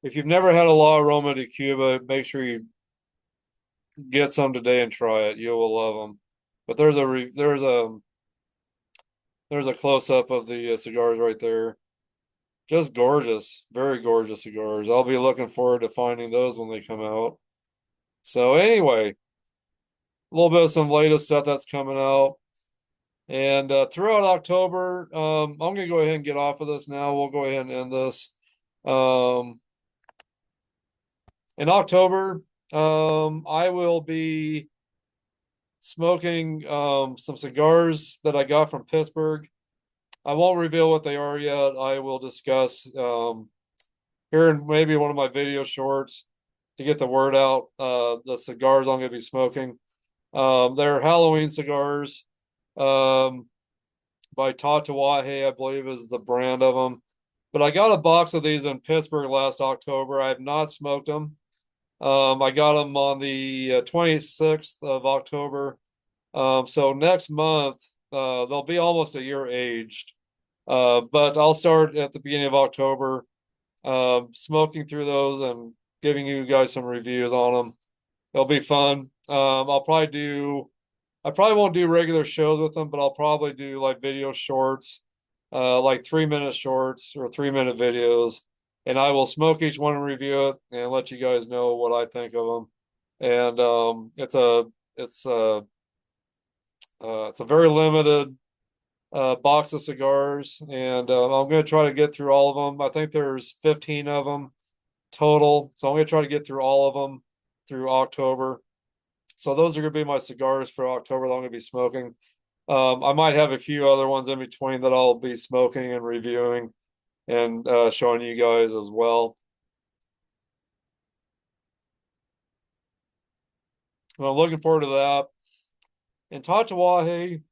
If you've never had a La Aroma de Cuba, make sure you get some today and try it. You will love them. But there's a close up of the cigars right there. Just gorgeous, very gorgeous cigars. I'll be looking forward to finding those when they come out. So anyway, a little bit of some latest stuff that's coming out. And throughout October, I'm gonna go ahead and get off of this now. We'll go ahead and end this. Um, in October, I will be smoking some cigars that I got from Pittsburgh. I won't reveal what they are yet. I will discuss here in maybe one of my video shorts to get the word out. The cigars I'm going to be smoking. They're Halloween cigars by Tatawahe, I believe is the brand of them. But I got a box of these in Pittsburgh last October. I have not smoked them. I got them on the 26th of October. So next month, they'll be almost a year aged. But I'll start at the beginning of October, smoking through those and giving you guys some reviews on them. It'll be fun. I probably won't do regular shows with them, but I'll probably do like video shorts, like 3 minute shorts or 3 minute videos. And I will smoke each one and review it and let you guys know what I think of them. And it's a very limited box of cigars, and I'm going to try to get through all of them. I think there's 15 of them total, so I'm going to try to get through all of them through October. So those are going to be my cigars for October that I'm going to be smoking. I might have a few other ones in between that I'll be smoking and reviewing and showing you guys as well. And I'm looking forward to that. In Tatawahe,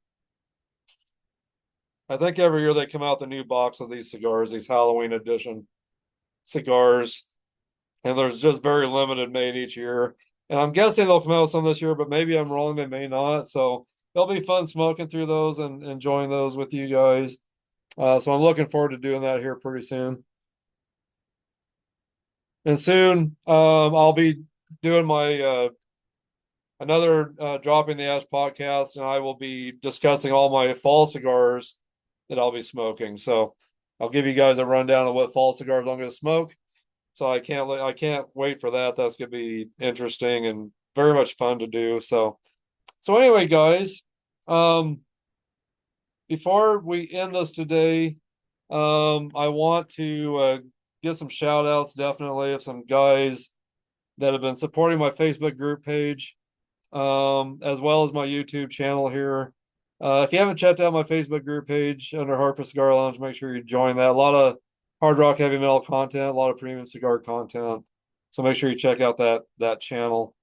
I think every year they come out the new box of these cigars, these Halloween edition cigars, and there's just very limited made each year. And I'm guessing they'll come out with some this year, but maybe I'm wrong. They may not. So it'll be fun smoking through those and enjoying those with you guys. So I'm looking forward to doing that here pretty soon. And soon, I'll be doing my another Dropping the Ash podcast, and I will be discussing all my fall cigars that I'll be smoking. So I'll give you guys a rundown of what fall cigars I'm going to smoke. So I can't wait for that. That's going to be interesting and very much fun to do. So anyway, guys, um, before we end this today, I want to give some shout outs definitely of some guys that have been supporting my Facebook group page, as well as my YouTube channel here. If you haven't checked out my Facebook group page under Harper Cigar Lounge, make sure you join that. A lot of hard rock heavy metal content, a lot of premium cigar content. So make sure you check out that channel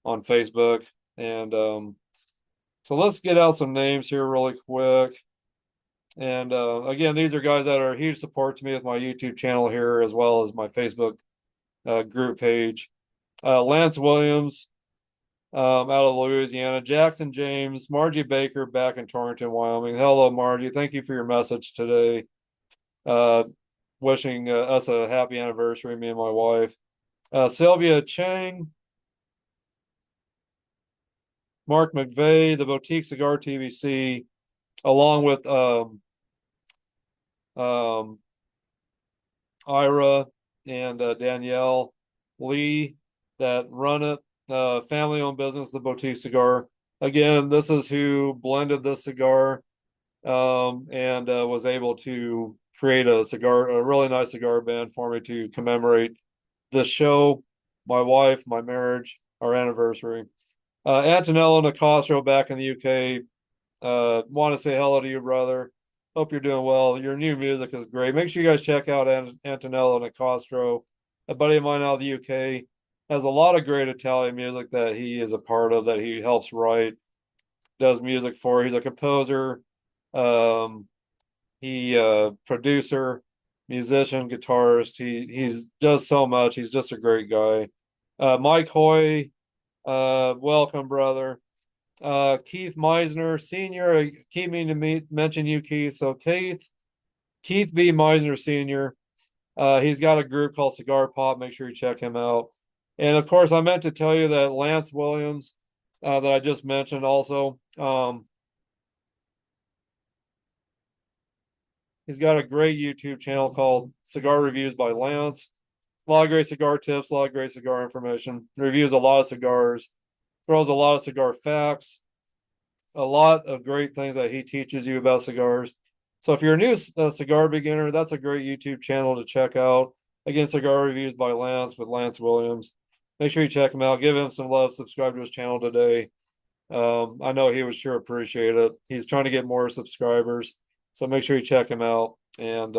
on Facebook. And so let's get out some names here really quick. And again, these are guys that are huge support to me with my YouTube channel here, as well as my Facebook group page. Lance Williams, out of Louisiana, Jackson James, Margie Baker back in Torrington, Wyoming. Hello, Margie. Thank you for your message today. Wishing us a happy anniversary, me and my wife. Sylvia Chang, Mark McVeigh, the Boutique Cigar TVC, along with um, Ira and Danielle Lee that run it. Family-owned business, the Boutique Cigar. Again, this is who blended this cigar and was able to create a really nice cigar band for me to commemorate this show, my wife, my marriage, our anniversary. Antonello Nicastro back in the UK. Want to say hello to you, brother. Hope you're doing well. Your new music is great. Make sure you guys check out Antonello Nicastro, a buddy of mine out of the UK. Has a lot of great Italian music that he is a part of, that he helps write, does music for. He's a composer, he producer, musician, guitarist. He's does so much. He's just a great guy. Mike Hoy, welcome, brother. Keith Meisner Sr. I keep meaning to mention you, Keith. So Keith B. Meisner Sr. He's got a group called Cigar Pop. Make sure you check him out. And of course, I meant to tell you that Lance Williams, that I just mentioned, also, he's got a great YouTube channel called Cigar Reviews by Lance. A lot of great cigar tips, a lot of great cigar information. Reviews a lot of cigars. throws a lot of cigar facts, a lot of great things that he teaches you about cigars. So if you're a new cigar beginner, that's a great YouTube channel to check out. Again, cigar reviews by Lance with Lance Williams. Make sure you check him out. Give him some love. Subscribe to his channel today. I know he would sure appreciate it. He's trying to get more subscribers, so make sure you check him out. And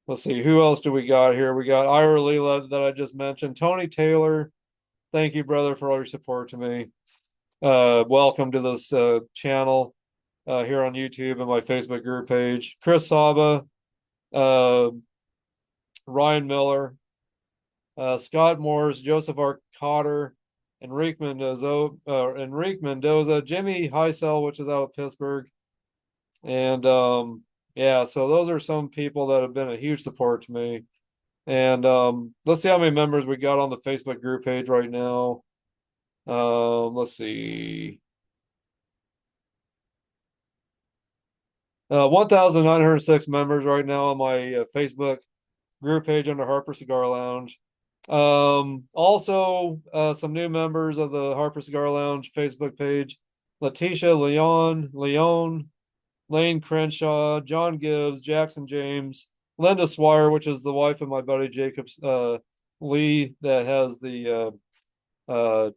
let's see, who else do we got here? We got Ira Lee that I just mentioned. Tony Taylor, thank you, brother, for all your support to me. Welcome to this channel here on YouTube and my Facebook group page. Chris Saba, uh, Ryan Miller, Scott Morse, Joseph R. Cotter, Enrique Mendoza, Jimmy Heisel, which is out of Pittsburgh. And yeah, so those are some people that have been a huge support to me. And let's see how many members we got on the Facebook group page right now. Let's see. 1,906 members right now on my Facebook group page under Harper Cigar Lounge. Also, some new members of the Harper Cigar Lounge Facebook page: Letitia Leon, Lane Crenshaw, John Gibbs, Jackson James, Linda Swire, which is the wife of my buddy Jacob Lee, that has the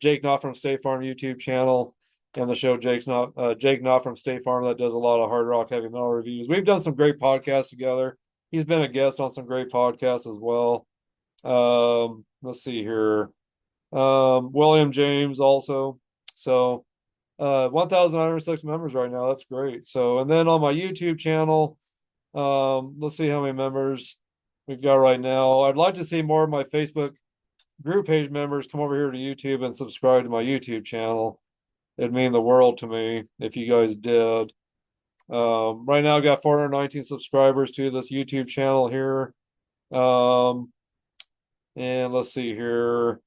Jake Not from State Farm YouTube channel, and the show Jake Not from State Farm, that does a lot of hard rock heavy metal reviews. We've done some great podcasts together. He's been a guest on some great podcasts as well. Let's see here. William James also. So 1,906 members right now. That's great. So, and then on my YouTube channel, let's see how many members we've got right now. I'd like to see more of my Facebook group page members come over here to YouTube and subscribe to my YouTube channel. It'd mean the world to me if you guys did. Right now, I've got 419 subscribers to this YouTube channel here. And let's see here.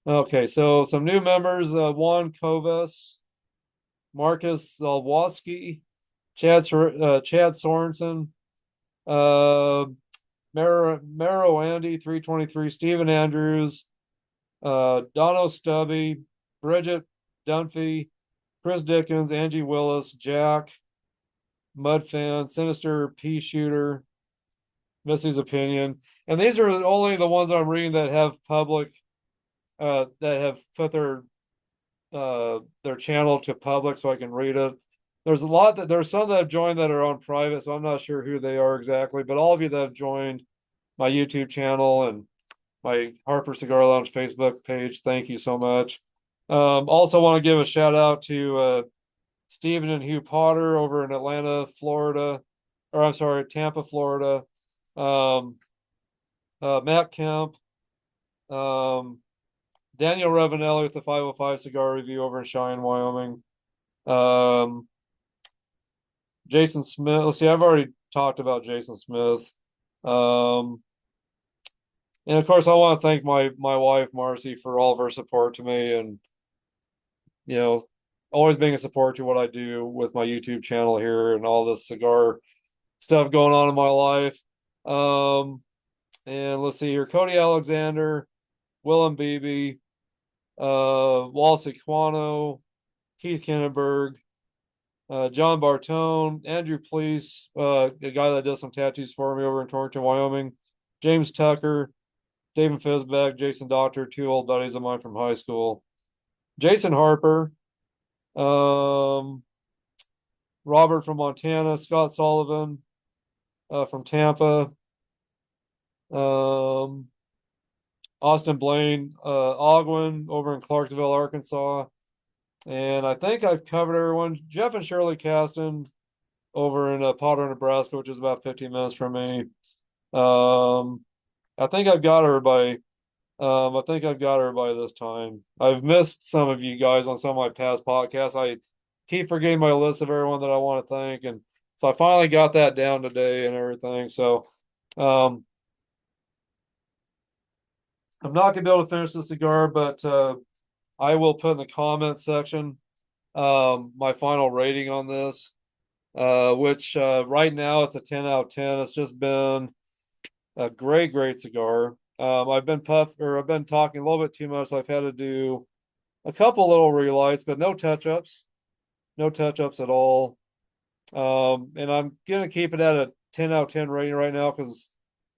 Okay, so some new members: Juan Kovas, Marcus Zalwowski, Chad Sorensen, uh, Mero Andy 323, Stephen Andrews, Dono Stubby, Bridget Dunphy, Chris Dickens, Angie Willis, Jack, Mudfan, Sinister Pea Shooter, Missy's Opinion. And these are only the ones I'm reading that have public, that have put their channel to public so I can read it. There's some that have joined that are on private, so I'm not sure who they are exactly, but all of you that have joined my YouTube channel and my Harper Cigar Lounge Facebook page, thank you so much. Also want to give a shout out to Stephen and Hugh Potter over in Atlanta, Florida, or I'm sorry, Tampa, Florida. Matt Kemp, um, Daniel Revanelli with the 505 Cigar Review over in Cheyenne, Wyoming. Jason Smith. Let's see, I've already talked about Jason Smith. And of course, I want to thank my wife Marcie for all of her support to me, and you know, always being a support to what I do with my YouTube channel here and all this cigar stuff going on in my life. And let's see here: Cody Alexander, Willem Beebe, Walsey Quano, Keith Kinnenberg, John Bartone, Andrew Please, the guy that does some tattoos for me over in Torrington, Wyoming, James Tucker, David Fisbeck, Jason Doctor, two old buddies of mine from high school, Jason Harper, Robert from Montana, Scott Sullivan from Tampa, Austin Blaine, Ogwin over in Clarksville, Arkansas. And I think I've covered everyone. Jeff and Shirley Caston over in Potter, Nebraska, which is about 15 minutes from me. I think I've got everybody. I think I've got everybody this time. I've missed some of you guys on some of my past podcasts. I keep forgetting my list of everyone that I want to thank, and so I finally got that down today and everything. So, I'm not gonna be able to finish the cigar, but I will put in the comments section my final rating on this. which right now it's a 10 out of 10. It's just been a great cigar. I've been talking a little bit too much, so I've had to do a couple little relights, but no touch-ups, no touch-ups at all. And I'm gonna keep it at a 10 out of 10 rating right now because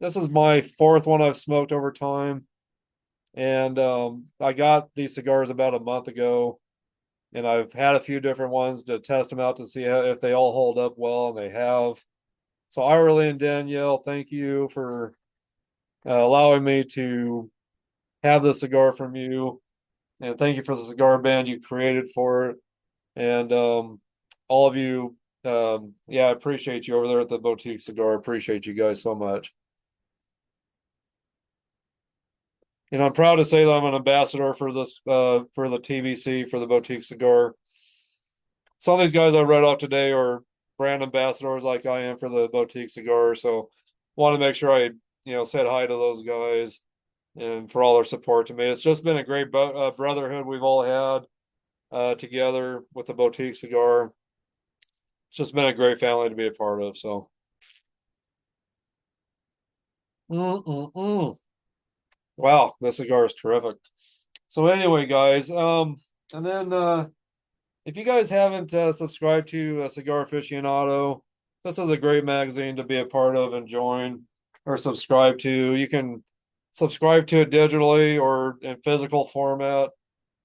this is my fourth one I've smoked over time. And I got these cigars about a month ago, and I've had a few different ones to test them out to see if they all hold up well, and they have. So Ira and Danielle, thank you for allowing me to have this cigar from you, and thank you for the cigar band you created for it, and all of you. Yeah, I appreciate you over there at the Boutique Cigar. I appreciate you guys so much. And I'm proud to say that I'm an ambassador for this for the TBC for the Boutique Cigar. Some of these guys I read off today are brand ambassadors like I am for the Boutique Cigar. So want to make sure I, said hi to those guys and for all their support to me. It's just been a great brotherhood we've all had together with the Boutique Cigar. It's just been a great family to be a part of. So, mm-mm-mm. Wow, this cigar is terrific. So anyway, guys, and then if you guys haven't subscribed to Cigar Aficionado, this is a great magazine to be a part of and join or subscribe to. You can subscribe to it digitally or in physical format.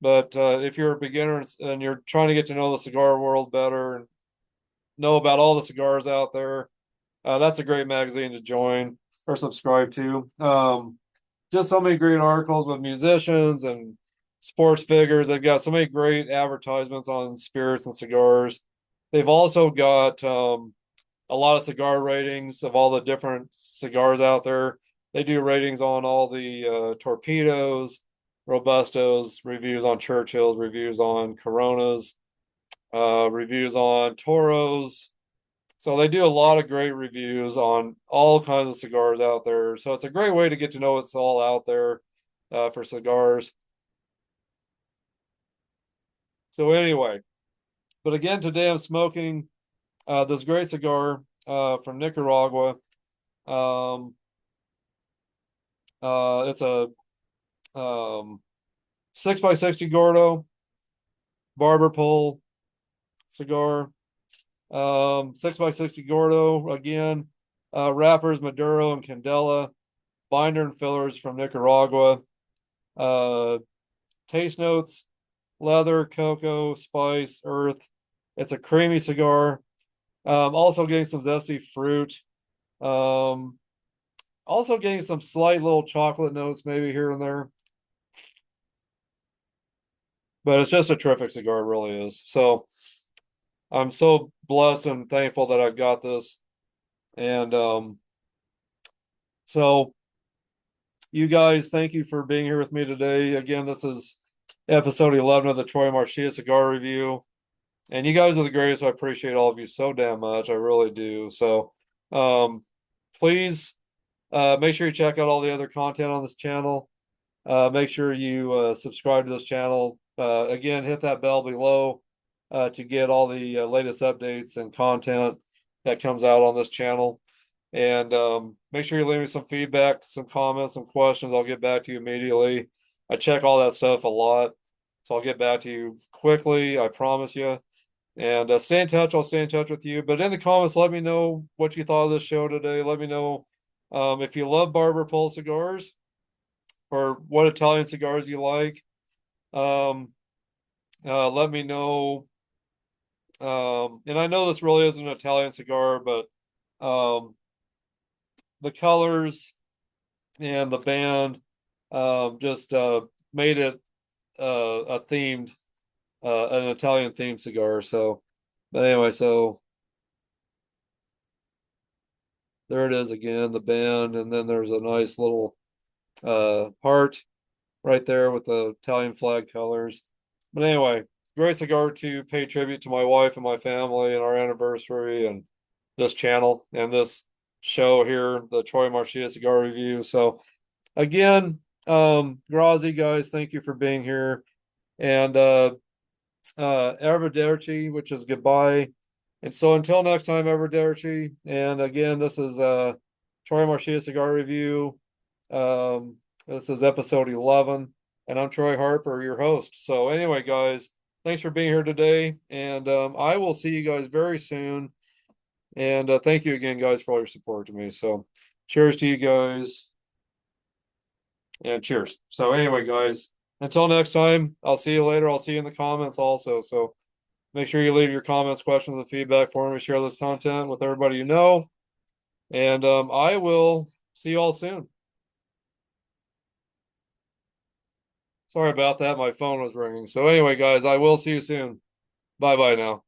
But if you're a beginner and you're trying to get to know the cigar world better and know about all the cigars out there, that's a great magazine to join or subscribe to. Just so many great articles with musicians and sports figures. They've got so many great advertisements on spirits and cigars. They've also got a lot of cigar ratings of all the different cigars out there. They do ratings on all the torpedoes, robustos, reviews on Churchills, reviews on Coronas, reviews on Toros. So they do a lot of great reviews on all kinds of cigars out there. So it's a great way to get to know what's all out there for cigars. So anyway, but again, today I'm smoking this great cigar from Nicaragua. Um, it's a 6x60 Gordo Barber Pole cigar. 6x60 Gordo again. Wrappers Maduro and Candela. Binder and fillers from Nicaragua. Uh, Taste notes: leather, cocoa, spice, earth. It's a creamy cigar. Also getting some zesty fruit. Um, Also getting some slight little chocolate notes maybe here and there. But it's just a terrific cigar, it really is. So I'm so blessed and thankful that I've got this. And so you guys, thank you for being here with me today. Again, this is episode 11 of the TROIA MARCIA cigar review. And you guys are the greatest. I appreciate all of you so damn much. I really do. So please make sure you check out all the other content on this channel. Make sure you subscribe to this channel. Again, hit that bell below to get all the latest updates and content that comes out on this channel. And make sure you leave me some feedback, some comments, some questions. I'll get back to you immediately. I check all that stuff a lot. So I'll get back to you quickly. I promise you. And stay in touch. I'll stay in touch with you. But in the comments, let me know what you thought of this show today. Let me know if you love Barber Pole cigars or what Italian cigars you like. Um, Let me know. And I know this really isn't an Italian cigar, but the colors and the band just made it a themed, an Italian themed cigar. So, but anyway, so there it is again, the band, and then there's a nice little heart right there with the Italian flag colors. But anyway, great cigar to pay tribute to my wife and my family and our anniversary and this channel and this show here, the TROIA MARCIA cigar review. So again, grazie guys, thank you for being here. And arrivederci, which is goodbye. And so until next time, Everderci. And again, this is TROIA MARCIA Cigar Review. This is episode 11. And I'm Troy Harper, your host. So anyway, guys, thanks for being here today. And I will see you guys very soon. And thank you again, guys, for all your support to me. So cheers to you guys. And cheers. So anyway, guys, until next time, I'll see you later. I'll see you in the comments also. So make sure you leave your comments, questions, and feedback for me. Share this content with everybody you know. And I will see you all soon. Sorry about that. My phone was ringing. So anyway, guys, I will see you soon. Bye bye now.